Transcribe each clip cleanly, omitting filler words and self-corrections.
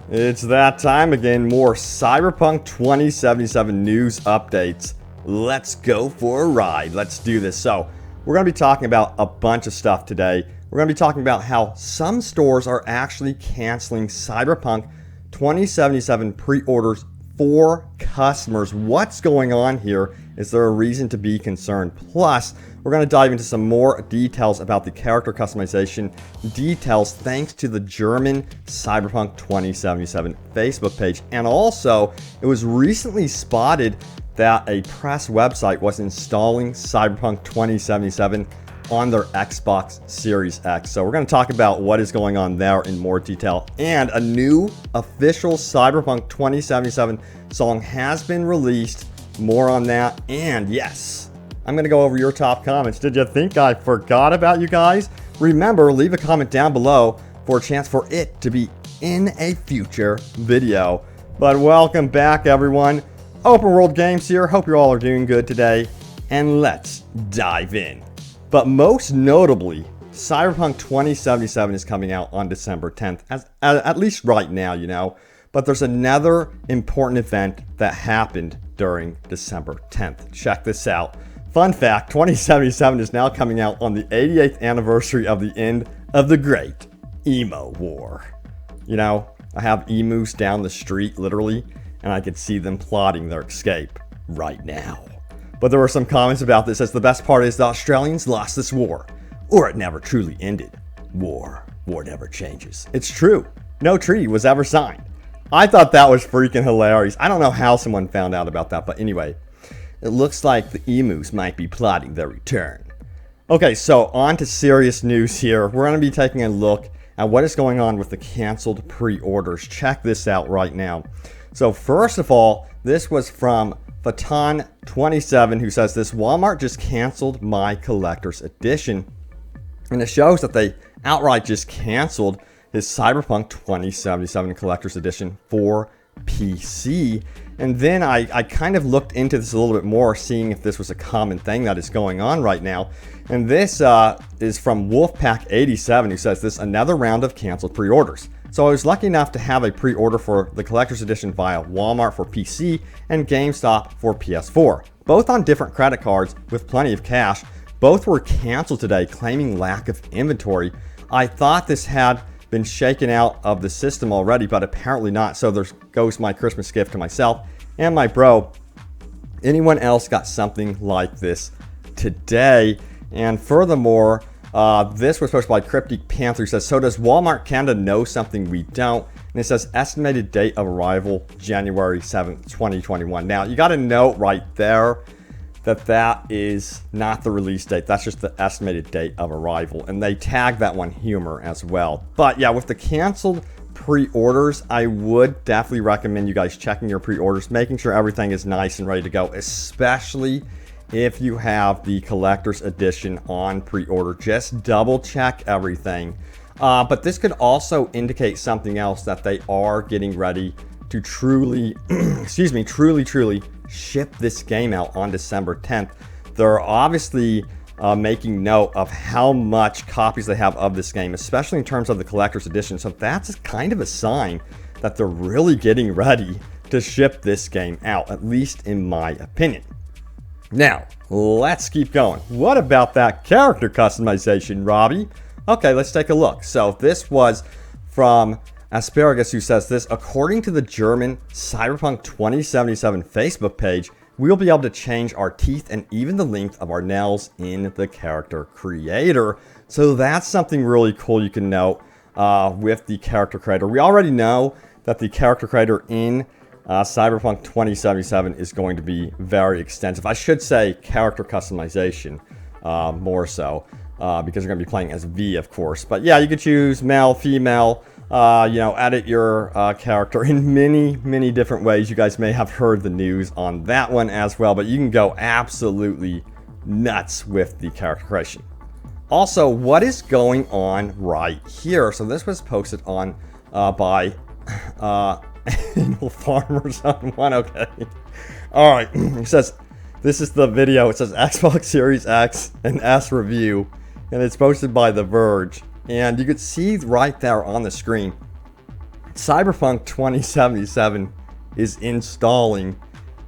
It's that time again. More Cyberpunk 2077 news updates. Let's go for a ride. Let's do this. So, we're going to be talking about a bunch of stuff today. We're going to be talking about how some stores are actually canceling Cyberpunk 2077 pre-orders for customers. What's going on here? Is there a reason to be concerned? Plus, we're going to dive into some more details about the character customization details thanks to the German Cyberpunk 2077 Facebook page. And also, it was recently spotted that a press website was installing Cyberpunk 2077 on their Xbox Series X. So we're going to talk about what is going on there in more detail. And a new official Cyberpunk 2077 song has been released. More on that. And yes, I'm going to go over your top comments. Did you think I forgot about you guys? Remember, leave a comment down below for a chance for it to be in a future video. But welcome back, everyone. Open World Games here. Hope you all are doing good today. And let's dive in. But most notably, Cyberpunk 2077 is coming out on December 10th, at least right now, you know. But there's another important event that happened during December 10th. Check this out. Fun fact, 2077 is now coming out on the 88th anniversary of the end of the Great Emo War. You know, I have emus down the street, literally, and I could see them plotting their escape right now. But there were some comments about this as the best part is the Australians lost this war, or it never truly ended. War never changes. It's true. No treaty was ever signed. I thought that was freaking hilarious. I don't know how someone found out about that, but anyway, it looks like the emus might be plotting their return. Okay, so on to serious news here. We're going to be taking a look at what is going on with the canceled pre-orders. Check this out right now. So first of all, this was from Fatan27, who says this: Walmart just canceled my collector's edition. And it shows that they outright just canceled his Cyberpunk 2077 collector's edition for PC. And then I kind of looked into this a little bit more, seeing if this was a common thing that is going on right now. And this is from Wolfpack87, who says this: another round of canceled pre-orders. So I was lucky enough to have a pre-order for the collector's edition via Walmart for PC and GameStop for PS4, both on different credit cards with plenty of cash. Both were canceled today, claiming lack of inventory. I thought this had been shaken out of the system already, but apparently not. So there goes my Christmas gift to myself and my bro. Anyone else got something like this today? And furthermore, this was posted by Cryptic Panther, who says, so does Walmart Canada know something we don't? And it says estimated date of arrival January 7th, 2021. Now, you got to note right there that that is not the release date. That's just the estimated date of arrival. And they tag that one humor as well. But yeah, with the canceled pre-orders, I would definitely recommend you guys checking your pre-orders, making sure everything is nice and ready to go, especially if you have the collector's edition on pre-order. Just double check everything. But this could also indicate something else, that they are getting ready to truly, truly ship this game out on December 10th. They're obviously making note of how much copies they have of this game, especially in terms of the collector's edition. So that's kind of a sign that they're really getting ready to ship this game out, at least in my opinion. Now, let's keep going. What about that character customization, Robbie? Okay, let's take a look. So this was from Asparagus, who says this: according to the German Cyberpunk 2077 Facebook page, we'll be able to change our teeth and even the length of our nails in the character creator. So that's something really cool you can note with the character creator. We already know that the character creator in Cyberpunk 2077 is going to be very extensive. I should say character customization more so, because you're going to be playing as V, of course. But yeah, you could choose male, female, edit your character in many different ways. You guys may have heard the news on that one as well, but you can go absolutely nuts with the character creation. Also, what is going on right here? So this was posted on by Animal Farmers on one. Okay. All right. It says, this is the video. It says Xbox Series X and S review, and it's posted by The Verge. And you could see right there on the screen Cyberpunk 2077 is installing,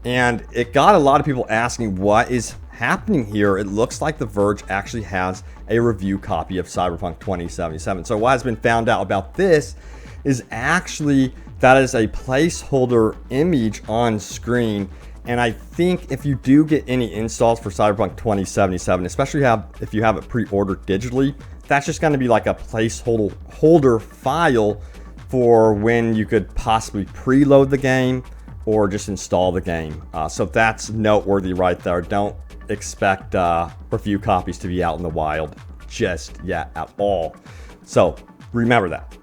and it got a lot of people asking what is happening here. It looks like The Verge actually has a review copy of Cyberpunk 2077. So what has been found out about this is actually that is a placeholder image on screen. And I think if you do get any installs for Cyberpunk 2077, especially if you have it pre-ordered digitally, that's just going to be like a placeholder file for when you could possibly preload the game or just install the game. So that's noteworthy right there. Don't expect review copies to be out in the wild just yet at all. So remember that.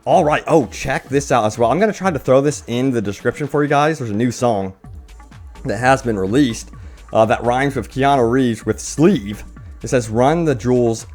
All right. Oh, check this out as well. I'm going to try to throw this in the description for you guys. There's a new song that has been released that rhymes with Keanu Reeves with sleeve. It says Run the Jewels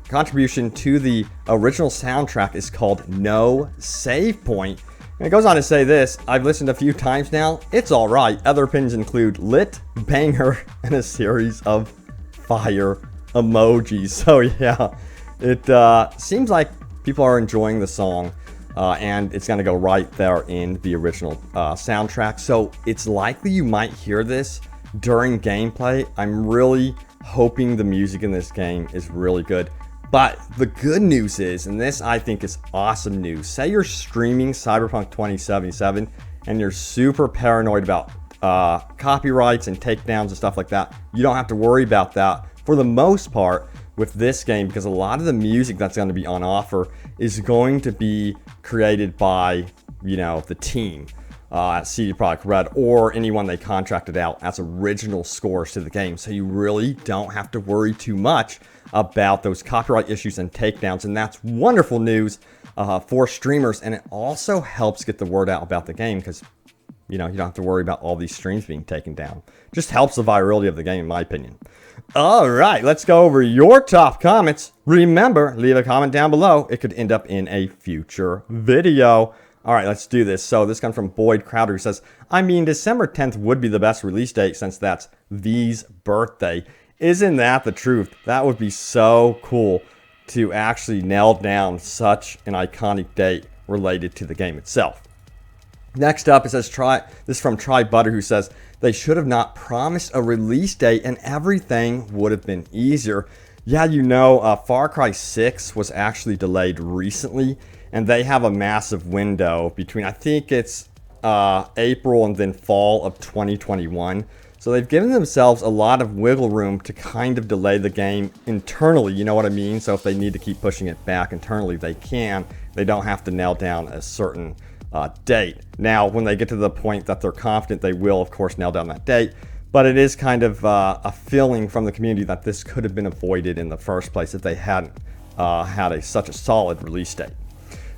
contribution to the original soundtrack is called No Save Point. And it goes on to say this: I've listened a few times now. It's all right. Other opinions include lit, banger, and a series of fire emojis. So yeah, it seems like people are enjoying the song, and it's going to go right there in the original soundtrack. So it's likely you might hear this during gameplay. I'm really hoping the music in this game is really good. But the good news is, and this I think is awesome news, say you're streaming Cyberpunk 2077 and you're super paranoid about copyrights and takedowns and stuff like that. You don't have to worry about that for the most part with this game, because a lot of the music that's going to be on offer is going to be created by, you know, the team at CD Projekt Red or anyone they contracted out as original scores to the game. So you really don't have to worry too much about those copyright issues and takedowns. And that's wonderful news for streamers. And it also helps get the word out about the game because, you know, you don't have to worry about all these streams being taken down. Just helps the virality of the game, in my opinion. All right, let's go over your top comments. Remember, leave a comment down below. It could end up in a future video. All right, let's do this. So this comes from Boyd Crowder, who says, I mean, December 10th would be the best release date since that's V's birthday. Isn't that the truth? That would be so cool to actually nail down such an iconic date related to the game itself. Next up, it says, this is from Try Butter, who says, they should have not promised a release date and everything would have been easier. Yeah, you know, Far Cry 6 was actually delayed recently, and they have a massive window between, I think it's April and then fall of 2021. So they've given themselves a lot of wiggle room to kind of delay the game internally, you know what I mean? So if they need to keep pushing it back internally, they can. They don't have to nail down a certain date. Now, when they get to the point that they're confident, they will, of course, nail down that date. But it is kind of a feeling from the community that this could have been avoided in the first place if they hadn't had such a solid release date.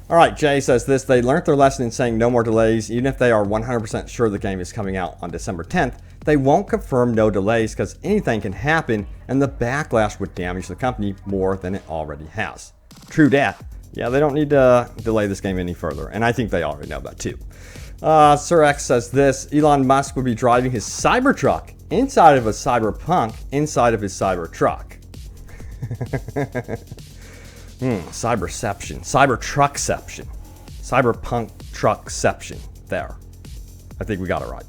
All right, Jay says this: they learned their lesson in saying no more delays. Even if they are 100% sure the game is coming out on December 10th, they won't confirm no delays because anything can happen and the backlash would damage the company more than it already has. True dat. Yeah, they don't need to delay this game any further, and I think they already know that too. Sir X says this: Elon Musk would be driving his Cybertruck inside of a Cyberpunk inside of his Cybertruck. Cyberception, Cybertruckception, Cyberpunk truckception. There, I think we got it right.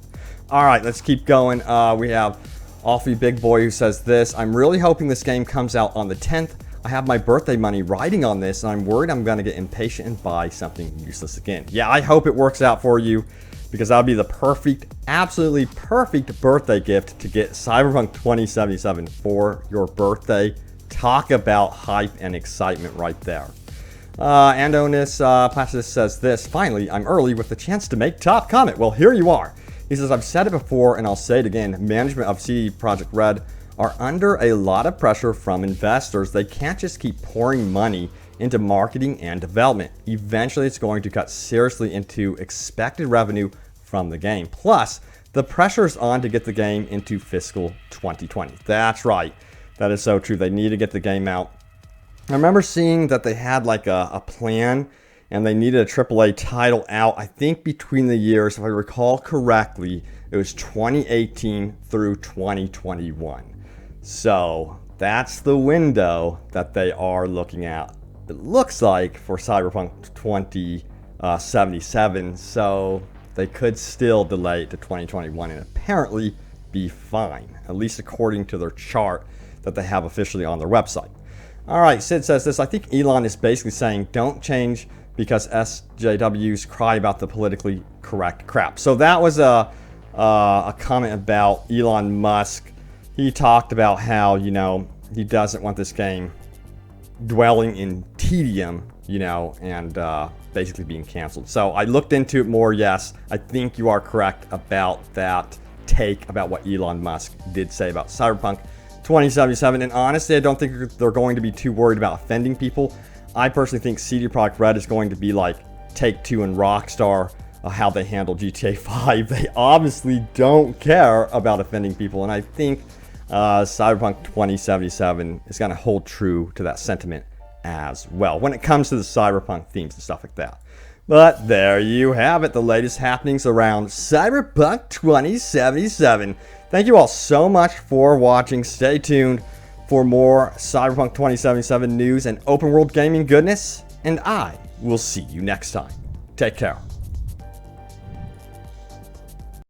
All right, let's keep going. We have Awfully Big Boy, who says this: I'm really hoping this game comes out on the 10th. I have my birthday money riding on this, and I'm worried I'm going to get impatient and buy something useless again. Yeah, I hope it works out for you, because that would be the perfect, absolutely perfect birthday gift to get Cyberpunk 2077 for your birthday. Talk about hype and excitement right there. Andonis Placidus says this: finally, I'm early with the chance to make top comment. Well, here you are. He says, I've said it before and I'll say it again. Management of CD Projekt Red are under a lot of pressure from investors. They can't just keep pouring money into marketing and development. Eventually, it's going to cut seriously into expected revenue from the game. Plus, the pressure's on to get the game into fiscal 2020. That's right. That is so true. They need to get the game out. I remember seeing that they had like a plan and they needed a AAA title out, I think between the years, if I recall correctly, it was 2018 through 2021. So that's the window that they are looking at, it looks like, for Cyberpunk 77, so they could still delay it to 2021 and apparently be fine, at least according to their chart that they have officially on their website. All right, Sid says this. I think Elon is basically saying don't change because SJWs cry about the politically correct crap. So that was a comment about Elon Musk. He talked about how, you know, he doesn't want this game dwelling in tedium, you know, and basically being canceled. So I looked into it more. Yes, I think you are correct about that take about what Elon Musk did say about Cyberpunk 2077. And honestly, I don't think they're going to be too worried about offending people. I personally think CD Projekt Red is going to be like Take-Two and Rockstar, how they handle GTA 5. They obviously don't care about offending people, and I think Cyberpunk 2077 is going to hold true to that sentiment as well when it comes to the Cyberpunk themes and stuff like that. But there you have it, the latest happenings around Cyberpunk 2077. Thank you all so much for watching. Stay tuned for more Cyberpunk 2077 news and open world gaming goodness, and I will see you next time. Take care.